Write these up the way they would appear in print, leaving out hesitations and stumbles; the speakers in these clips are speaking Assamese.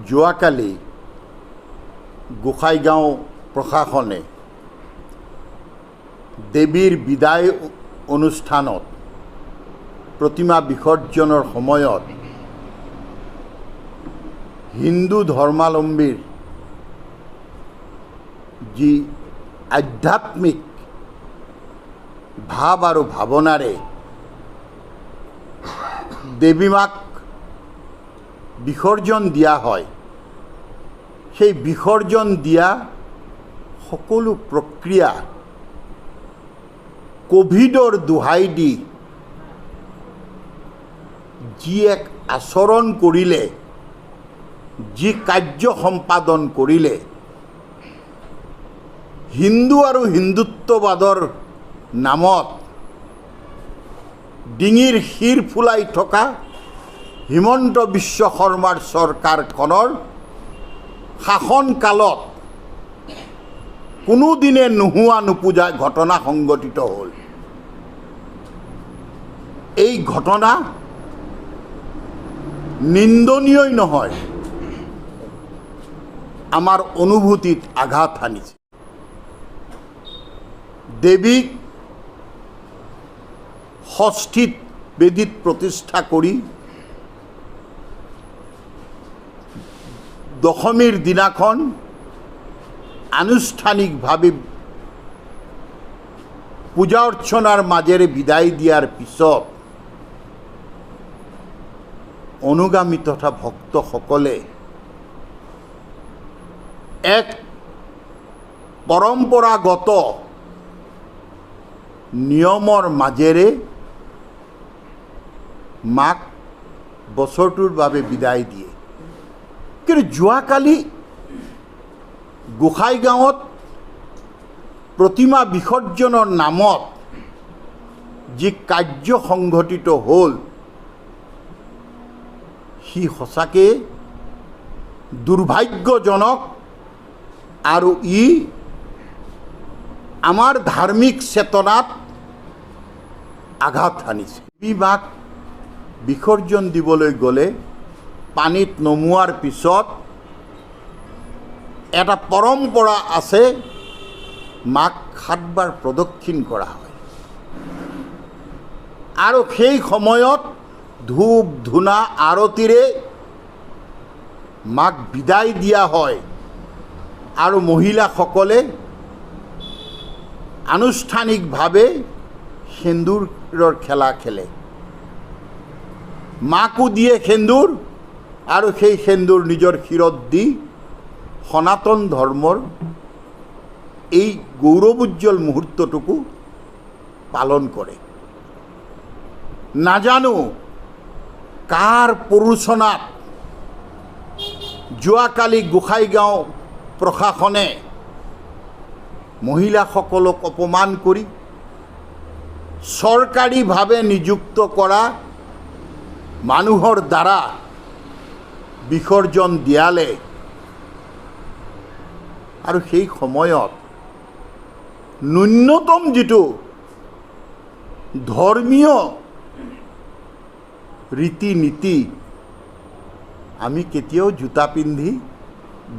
যোৱাকালি গোসাইগাঁও প্ৰশাসনে দেৱীৰ বিদায় অনুষ্ঠানত প্ৰতিমা বিসৰ্জনৰ সময়ত হিন্দু ধৰ্মাৱলম্বীৰ যি আধ্যাত্মিক ভাৱ আৰু ভাৱনাৰে দেৱী মাক বিসৰ্জন দিয়া হয়, সেই বিসৰ্জন দিয়া সকলো প্ৰক্ৰিয়া কোভিডৰ দোহাই দি যি এক আচৰণ কৰিলে, যি কাৰ্য সম্পাদন কৰিলে, হিন্দু আৰু হিন্দুত্ববাদৰ নামত ডিঙিৰ শিৰ ফুলাই থকা হিমন্ত বিশ্ব শৰ্মাৰ চৰকাৰখনৰ শাসনকালত কোনোদিনে নোহোৱা নোপুজা ঘটনা সংঘটিত হ'ল। এই ঘটনা নিন্দনীয়ই নহয়, আমাৰ অনুভূতিত আঘাত হানিছে। দেৱীক ষষ্ঠীত বেদীত প্ৰতিষ্ঠা কৰি দশমীৰ দিনাখন আনুষ্ঠানিকভাৱে পূজা অৰ্চনাৰ মাজেৰে বিদায় দিয়াৰ পিছত অনুগামী তথা ভক্তসকলে এক পৰম্পৰাগত নিয়মৰ মাজেৰে মাক বছৰটোৰ বাবে বিদায় দিয়ে। কিন্তু যোৱাকালি গোসাইগাঁৱত প্ৰতিমা বিসৰ্জনৰ নামত যি কাৰ্য সংঘটিত হ'ল, সি সঁচাকৈ দুৰ্ভাগ্যজনক আৰু ই আমাৰ ধাৰ্মিক চেতনাত আঘাত হানিছে। দেৱী মাক বিসৰ্জন দিবলৈ গ'লে পানীত নমোৱাৰ পিছত এটা পৰম্পৰা আছে, মাক 7 বাৰ প্ৰদক্ষিণ কৰা হয় আৰু সেই সময়ত ধূপ ধূনা আৰতিৰে মাক বিদায় দিয়া হয় আৰু মহিলাসকলে আনুষ্ঠানিকভাৱে সেন্দুৰৰ খেলা খেলে। মাকো দিয়ে সেন্দুৰ আৰু সেই সেন্দুৰ নিজৰ শিৰত দি সনাতন ধৰ্মৰ এই গৌৰৱোজ্জ্বল মুহূৰ্তটোকো পালন কৰে। নাজানো কাৰ প্ৰৰোচনাত যোৱাকালি গোসাইগাঁও প্ৰশাসনে মহিলাসকলক অপমান কৰি চৰকাৰীভাৱে নিযুক্ত কৰা মানুহৰ দ্বাৰা বিসৰ্জন দিয়ালে আৰু সেই সময়ত ন্যূনতম যিটো ধৰ্মীয় ৰীতি নীতি, আমি কেতিয়াও জোতা পিন্ধি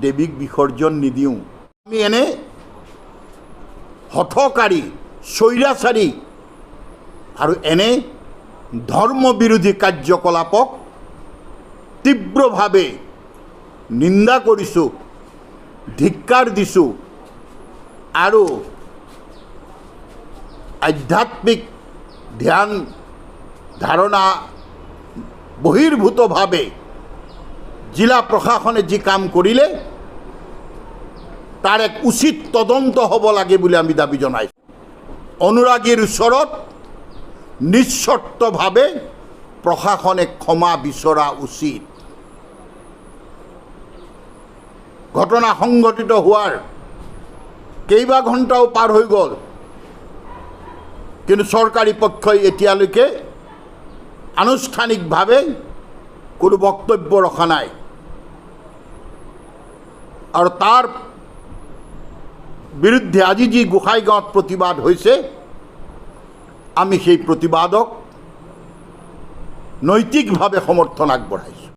দেৱীক বিসৰ্জন নিদিওঁ। আমি এনে হঠকাৰী, স্বৈৰাচাৰী আৰু এনে ধৰ্মবিৰোধী কাৰ্যকলাপক তীব্ৰভাৱে নিন্দা কৰিছোঁ, ধিক্কাৰ দিছোঁ আৰু আধ্যাত্মিক ধ্যান ধাৰণা বহিৰ্ভূতভাৱে জিলা প্ৰশাসনে যি কাম কৰিলে তাৰ এক উচিত তদন্ত হ'ব লাগে বুলি আমি দাবী জনাইছোঁ। অনুৰাগীৰ ওচৰত নিঃস্বাৰ্থভাৱে প্ৰশাসনে ক্ষমা বিচৰা উচিত। ঘটনা সংঘটিত হোৱাৰ কেইবা ঘণ্টাও পাৰ হৈ গ'ল, কিন্তু চৰকাৰী পক্ষই এতিয়ালৈকে আনুষ্ঠানিকভাৱে কোনো বক্তব্য ৰখা নাই আৰু তাৰ বিৰুদ্ধে আজি যি গোসাইগাঁৱত প্ৰতিবাদ হৈছে, আমি সেই প্ৰতিবাদক নৈতিকভাৱে সমৰ্থন আগবঢ়াইছোঁ।